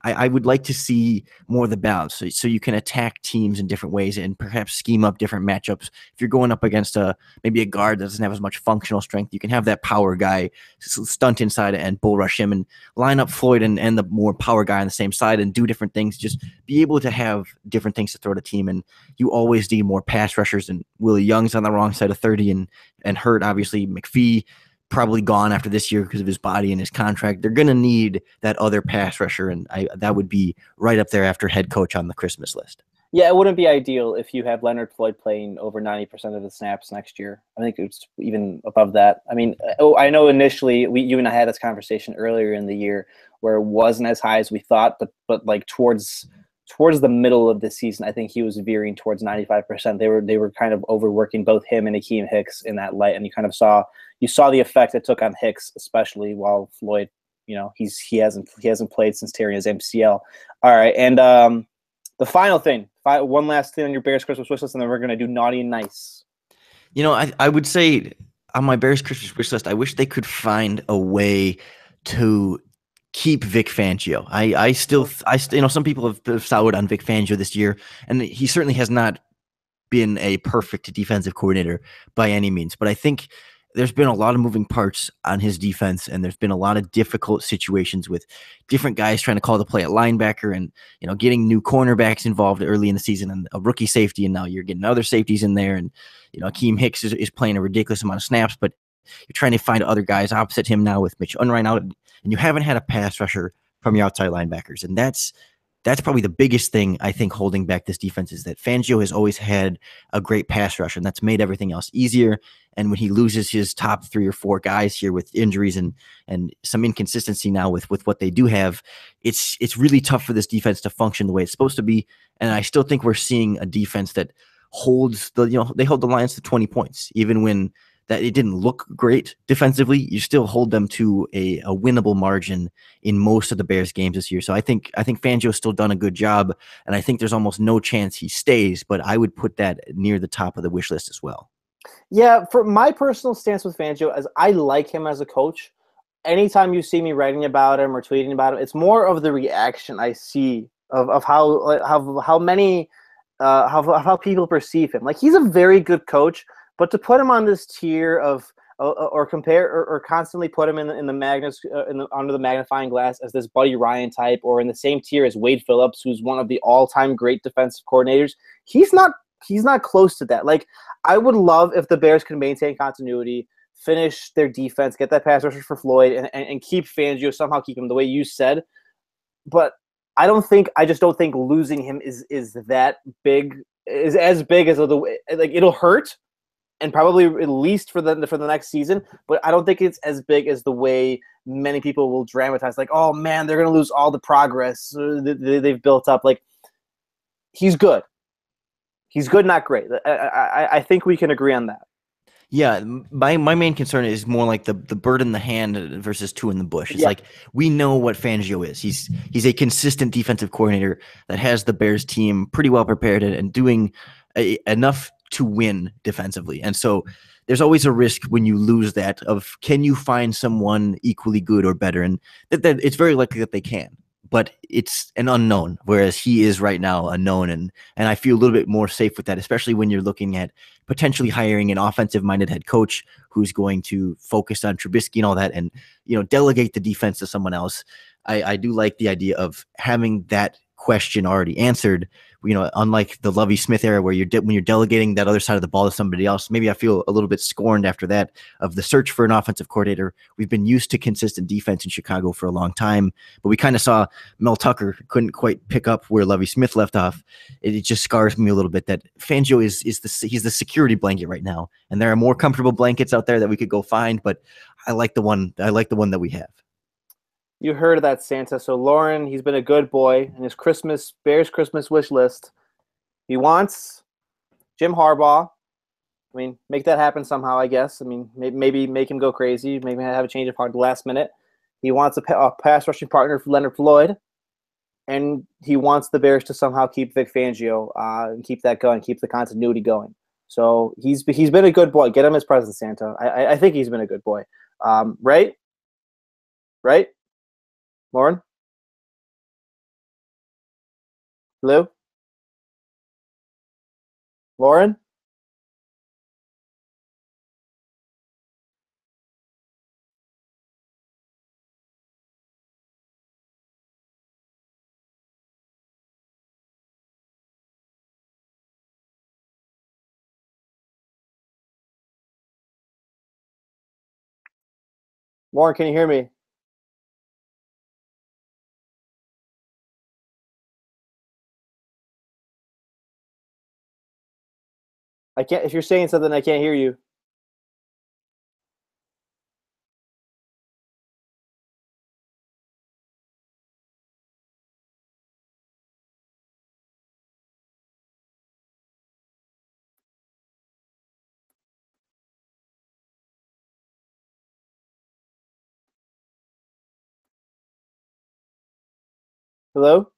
I would like to see more of the balance so you can attack teams in different ways and perhaps scheme up different matchups. If you're going up against maybe a guard that doesn't have as much functional strength, you can have that power guy stunt inside and bull rush him and line up Floyd and the more power guy on the same side and do different things. Just be able to have different things to throw to team. And you always need more pass rushers, and Willie Young's on the wrong side of 30 and hurt, obviously. McPhee probably gone after this year because of his body and his contract. They're going to need that other pass rusher, and that would be right up there after head coach on the Christmas list. Yeah, it wouldn't be ideal if you have Leonard Floyd playing over 90% of the snaps next year. I think it's even above that. I mean, I know initially you and I had this conversation earlier in the year where it wasn't as high as we thought, but like towards the middle of the season, I think he was veering towards 95%. They were kind of overworking both him and Akeem Hicks in that light, and you kind of saw the effect it took on Hicks, especially while Floyd, he hasn't played since tearing his MCL. All right, and the final thing, one last thing on your Bears Christmas wish list, and then we're gonna do naughty and nice. I would say on my Bears Christmas wish list, I wish they could find a way to keep Vic Fangio. I still, some people have soured on Vic Fangio this year, and he certainly has not been a perfect defensive coordinator by any means. But I think there's been a lot of moving parts on his defense, and there's been a lot of difficult situations with different guys trying to call the play at linebacker and, getting new cornerbacks involved early in the season and a rookie safety. And now you're getting other safeties in there. And, Akeem Hicks is playing a ridiculous amount of snaps, but you're trying to find other guys opposite him now with Mitch Unrein out, and you haven't had a pass rusher from your outside linebackers. And that's probably the biggest thing I think holding back this defense is that Fangio has always had a great pass rush, and that's made everything else easier. And when he loses his top 3 or 4 guys here with injuries and some inconsistency now with what they do have, it's really tough for this defense to function the way it's supposed to be. And I still think we're seeing a defense that holds they hold the Lions to 20 points, even when that it didn't look great defensively. You still hold them to a winnable margin in most of the Bears games this year. So I think Fangio's still done a good job, and I think there's almost no chance he stays, but I would put that near the top of the wish list as well. Yeah, for my personal stance with Fangio, as I like him as a coach, anytime you see me writing about him or tweeting about him, it's more of the reaction I see of how people perceive him. Like, he's a very good coach, but to put him on this tier of or compare or constantly put him in the under the magnifying glass as this Buddy Ryan type, or in the same tier as Wade Phillips, who's one of the all-time great defensive coordinators, he's not close to that. Like, I would love if the Bears could maintain continuity, finish their defense, get that pass rusher for Floyd, and keep Fangio, somehow keep him the way you said. But I just don't think losing him is that big, is as big as it'll hurt, and probably at least for the next season. But I don't think it's as big as the way many people will dramatize. Like, oh man, they're gonna lose all the progress they've built up. Like, he's good. He's good, not great. I think we can agree on that. Yeah, my main concern is more like the bird in the hand versus 2 in the bush. It's like, we know what Fangio is. He's a consistent defensive coordinator that has the Bears team pretty well prepared and doing enough to win defensively. And so there's always a risk when you lose that of, can you find someone equally good or better? And that it's very likely that they can. But it's an unknown, whereas he is right now a known, and I feel a little bit more safe with that, especially when you're looking at potentially hiring an offensive-minded head coach who's going to focus on Trubisky and all that, and delegate the defense to someone else. I do like the idea of having that question already answered. Unlike the Lovie Smith era where when you're delegating that other side of the ball to somebody else, maybe I feel a little bit scorned after that of the search for an offensive coordinator. We've been used to consistent defense in Chicago for a long time, but we kind of saw Mel Tucker couldn't quite pick up where Lovie Smith left off. It just scars me a little bit that Fangio he's the security blanket right now, and there are more comfortable blankets out there that we could go find, but I like the one that we have. You heard of that, Santa. So Lorin, he's been a good boy, and his Bears Christmas wish list, he wants Jim Harbaugh. I mean, make that happen somehow, I guess. I mean, maybe make him go crazy. Maybe have a change of heart at the last minute. He wants a pass rushing partner for Leonard Floyd, and he wants the Bears to somehow keep Vic Fangio and keep that going, keep the continuity going. So he's been a good boy. Get him his present, Santa. I think he's been a good boy. Right? Lauren? Lou? Lauren? Lauren, can you hear me? I can't. If you're saying something, I can't hear you. Hello?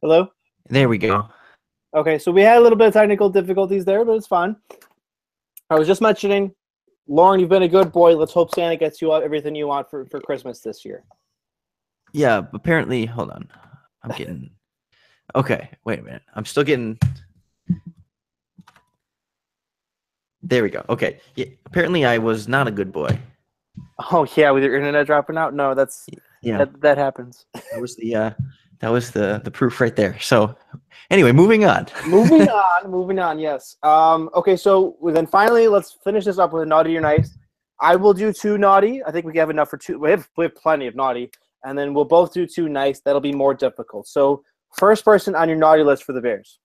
Hello? There we go. Okay, so we had a little bit of technical difficulties there, but it's fine. I was just mentioning, Lorin, you've been a good boy. Let's hope Santa gets you everything you want for Christmas this year. Yeah, apparently, hold on. I'm getting. Okay, wait a minute. I'm still getting. There we go. Okay. Yeah, apparently, I was not a good boy. Oh yeah, with your internet dropping out? No, Yeah, that happens. that was the proof right there. So, anyway, moving on. Moving on, yes. Okay, so then finally, let's finish this up with a naughty or nice. I will do two naughty. I think we have enough for two. We have plenty of naughty. And then we'll both do two nice. That'll be more difficult. So first person on your naughty list for the Bears.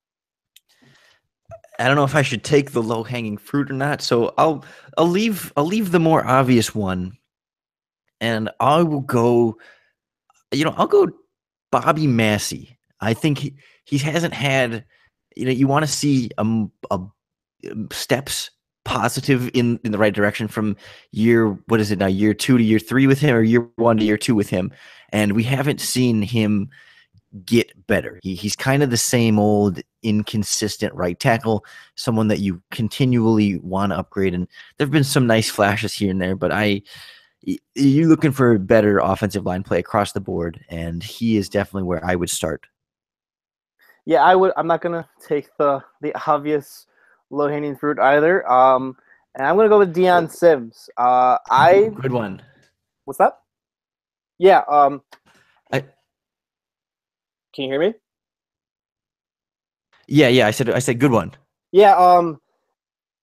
I don't know if I should take the low hanging fruit or not. So I'll leave the more obvious one, and I will go. I'll go Bobby Massey. I think he hasn't had. You want to see a steps positive in the right direction from what is it now, year 2 to year 3 with him, or year 1 to year 2 with him, and we haven't seen him get better. He's kind of the same old inconsistent right tackle, someone that you continually want to upgrade, and there have been some nice flashes here and there, but you're looking for a better offensive line play across the board, and he is definitely where I would start. Yeah, I'm not gonna take the obvious low hanging fruit either. And I'm gonna go with Deion Sims. Good one. What's that? Yeah. I, Can you hear me? yeah. I said good one. Yeah.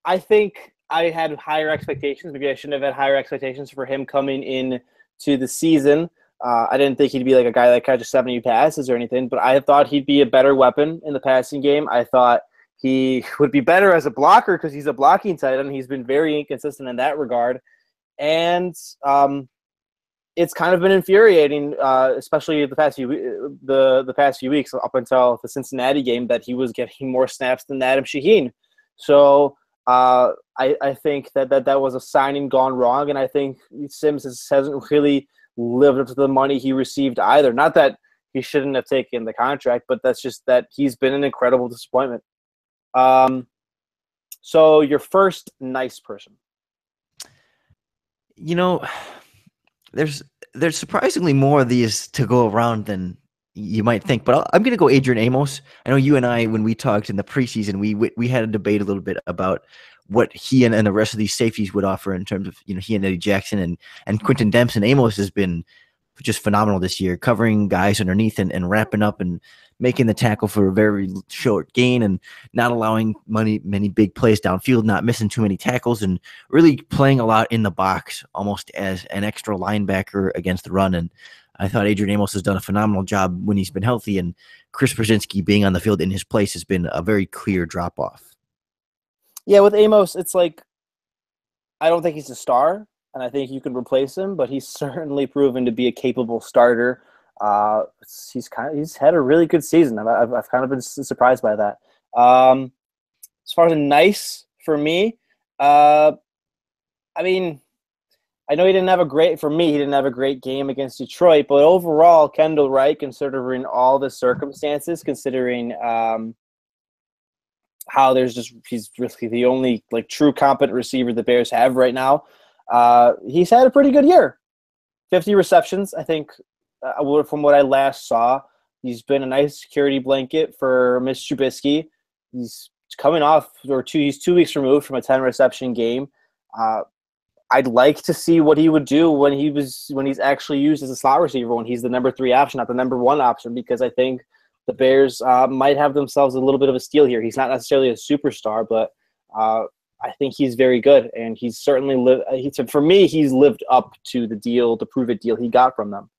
I think I had higher expectations. Maybe I shouldn't have had higher expectations for him coming in to the season. I didn't think he'd be like a guy that catches 70 passes or anything, but I thought he'd be a better weapon in the passing game. I thought he would be better as a blocker because he's a blocking tight end. He's been very inconsistent in that regard. And it's kind of been infuriating, especially the past few weeks up until the Cincinnati game, that he was getting more snaps than Adam Shaheen. So I think that was a signing gone wrong, and I think Sims hasn't really lived up to the money he received either. Not that he shouldn't have taken the contract, but that's just that he's been an incredible disappointment. So your first nice person. There's surprisingly more of these to go around than you might think, but I'm going to go Adrian Amos. I know you and I, when we talked in the preseason, we had a debate a little bit about what he and the rest of these safeties would offer in terms of, he and Eddie Jackson and Quentin Dempson. Amos has been just phenomenal this year, covering guys underneath and wrapping up and making the tackle for a very short gain and not allowing many big plays downfield, not missing too many tackles, and really playing a lot in the box, almost as an extra linebacker against the run. And I thought Adrian Amos has done a phenomenal job when he's been healthy, and Chris Brzezinski being on the field in his place has been a very clear drop-off. Yeah, with Amos, it's like I don't think he's a star, and I think you can replace him, but he's certainly proven to be a capable starter. He's had a really good season. I've kind of been surprised by that. As far as a nice for me, I mean, I know he didn't have a great game against Detroit, but overall, Kendall Wright, considering all the circumstances, considering how he's really the only true competent receiver the Bears have right now. He's had a pretty good year. 50 receptions, I think, from what I last saw. He's been a nice security blanket for Mitch Trubisky. He's coming off, he's 2 weeks removed from a 10-reception game. I'd like to see what he would do when he's actually used as a slot receiver, when he's the number 3 option, not the number 1 option, because I think the Bears might have themselves a little bit of a steal here. He's not necessarily a superstar, but I think he's very good, and he's certainly for me, he's lived up to the prove-it deal he got from them.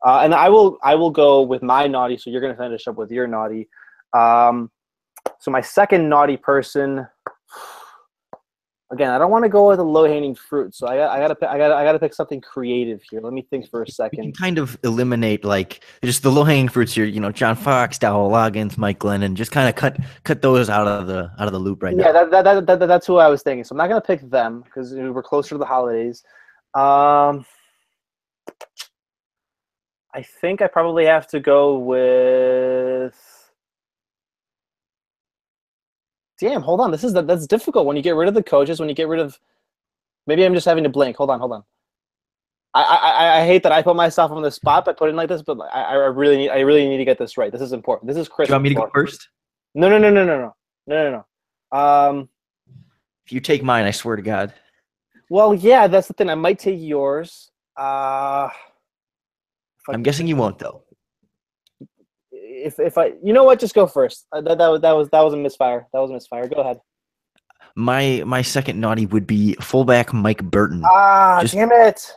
And I will go with my naughty, so you're going to finish up with your naughty. So my second naughty person, again, I don't want to go with a low-hanging fruit, so I gotta pick something creative here. Let me think for a second. You can kind of eliminate just the low-hanging fruits here. John Fox, Dowell Loggins, Mike Glennon. Just kind of cut those out of the loop right now. Yeah, that's who I was thinking. So I'm not gonna pick them because we're closer to the holidays. I think I probably have to go with. Damn, hold on. That's difficult when you get rid of the coaches. When you get rid of, maybe I'm just having to blink. Hold on. I hate that I put myself on the spot by putting like this, but I really need to get this right. This is important. This is Do you critical. want me to go first? No. If you take mine, I swear to God. Well, yeah, that's the thing. I might take yours. I'm guessing you won't, though. If I, you know what, just go first. That was a misfire. That was a misfire. Go ahead. My second naughty would be fullback Mike Burton. Damn it.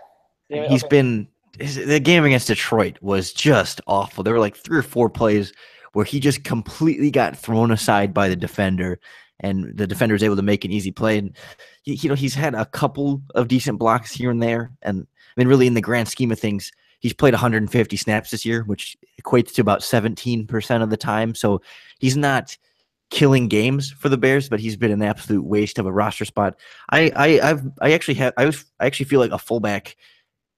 He's been the game against Detroit was just awful. There were like 3 or 4 plays where he just completely got thrown aside by the defender, and the defender was able to make an easy play. And he's had a couple of decent blocks here and there, and I mean, really, in the grand scheme of things, he's played 150 snaps this year, which equates to about 17% of the time. So he's not killing games for the Bears, but he's been an absolute waste of a roster spot. I actually feel like a fullback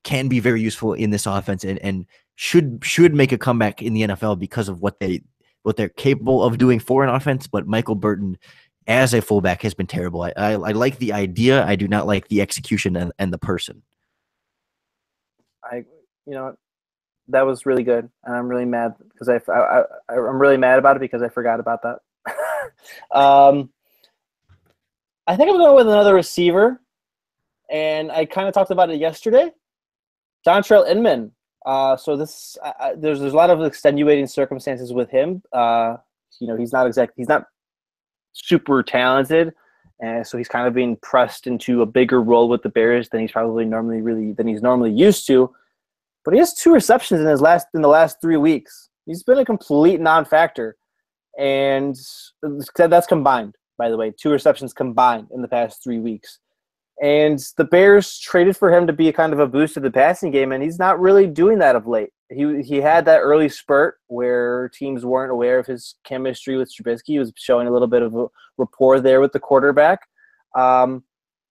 can be very useful in this offense and should make a comeback in the NFL because of what they're capable of doing for an offense. But Michael Burton as a fullback has been terrible. I like the idea. I do not like the execution and the person. That was really good, and I'm really mad because I'm really mad about it because I forgot about that. I think I'm going with another receiver, and I kind of talked about it yesterday. Dontrell Inman. So this there's a lot of extenuating circumstances with him. He's not super talented, and so he's kind of being pressed into a bigger role with the Bears than he's normally used to. But he has 2 receptions in the last 3 weeks. He's been a complete non-factor, and that's combined, by the way. 2 receptions combined in the past 3 weeks. And the Bears traded for him to be a kind of a boost to the passing game, and he's not really doing that of late. He had that early spurt where teams weren't aware of his chemistry with Trubisky. He was showing a little bit of a rapport there with the quarterback.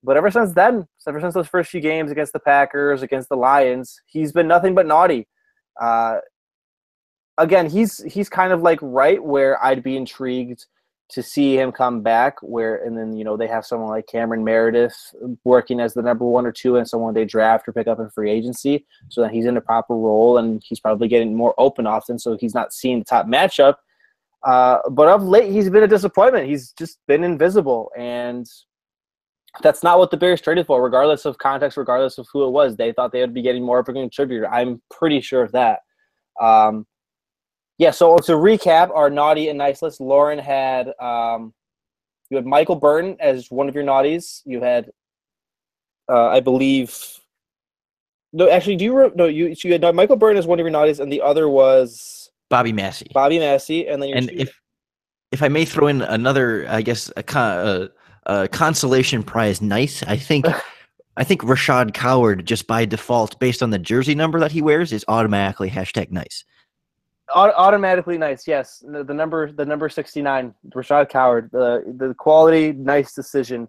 But ever since those first few games against the Packers, against the Lions, he's been nothing but naughty. Again, he's kind of like right where I'd be intrigued to see him come back. And then they have someone like Cameron Meredith working as the number 1 or 2, and someone they draft or pick up in free agency, so that he's in a proper role and he's probably getting more open often, so he's not seeing the top matchup. But of late, he's been a disappointment. He's just been invisible, and that's not what the Bears traded for, regardless of context, regardless of who it was. They thought they would be getting more of a contributor. I'm pretty sure of that. So to recap our naughty and nice list, Lorin had you had Michael Burton as one of your naughties. You had, I believe, no, actually, you had Michael Burton as one of your naughties, and the other was Bobby Massey. And then if I may throw in another, I guess a consolation prize, nice. I think Rashad Coward, just by default, based on the jersey number that he wears, is automatically #nice. Automatically nice, yes. The number 69, Rashad Coward. The quality, nice decision.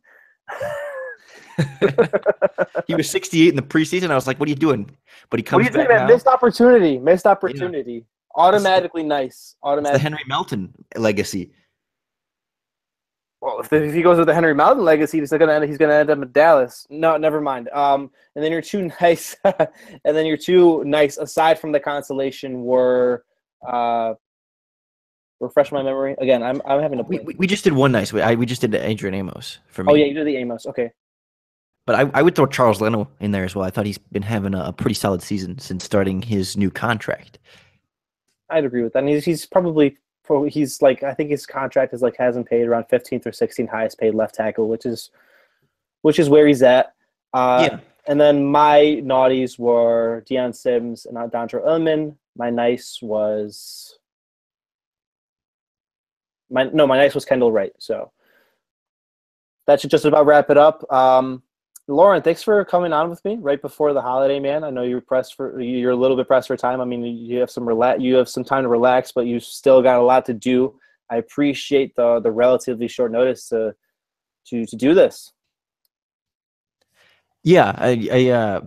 He was 68 in the preseason. I was like, "What are you doing?" But he comes back now. Missed opportunity. Yeah. Automatically nice. It's the Henry Melton legacy. Well, if he goes with the Henry Melton legacy, he's gonna end up in Dallas. No, never mind. And then your 2 nice, aside from the consolation were. Refresh my memory again. I'm having a. We just did one nice. We just did Adrian Amos for me. Oh yeah, you did the Amos. Okay. But I would throw Charles Leno in there as well. I thought he's been having a pretty solid season since starting his new contract. I'd agree with that. And he's like, I think his contract hasn't paid around 15th or 16th highest paid left tackle, which is where he's at. Yeah. And then my naughties were Deion Sims and Dontrell Inman. My nice was Kendall Wright. So that should just about wrap it up. Lorin, thanks for coming on with me right before the holiday, man. I know you're a little bit pressed for time. I mean, you have some time to relax, but you still got a lot to do. I appreciate the relatively short notice to do this. Yeah,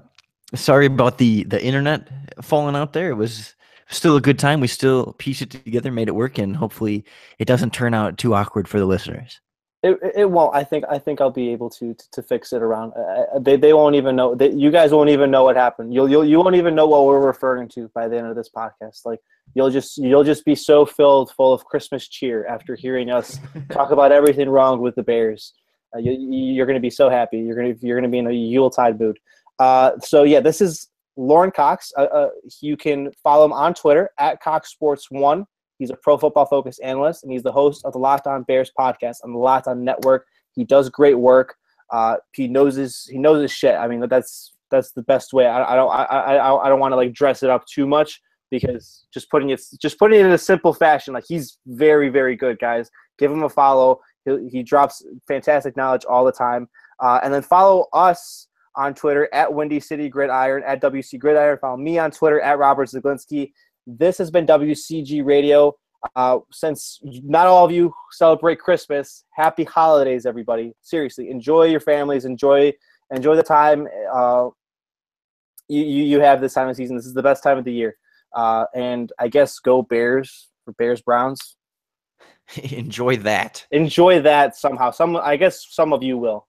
Sorry about the internet falling out there. It was still a good time. We still pieced it together, made it work, and hopefully it doesn't turn out too awkward for the listeners. It won't. I think I'll be able to fix it around. They won't even know. You guys won't even know what happened. You won't even know what we're referring to by the end of this podcast. Like you'll just be so full of Christmas cheer after hearing us talk about everything wrong with the Bears. You're going to be so happy. You're going to be in a Yuletide mood. So yeah, this is Lorin Cox. You can follow him on Twitter at CoxSports1. He's a Pro Football Focus analyst, and he's the host of the Locked On Bears podcast on the Locked On Network. He does great work. He knows his shit. I mean, that's the best way. I don't want to like dress it up too much, because just putting it in a simple fashion, like, he's very, very good, guys. Give him a follow. He drops fantastic knowledge all the time. And then follow us on Twitter at Windy City Gridiron, at WC Gridiron. Follow me on Twitter at Robert Zaglinski. This has been WCG Radio. Since not all of you celebrate Christmas, happy holidays, everybody. Seriously, enjoy your families. Enjoy the time you have this time of season. This is the best time of the year. And I guess go Bears for Bears Browns. Enjoy that. Enjoy that somehow. I guess some of you will.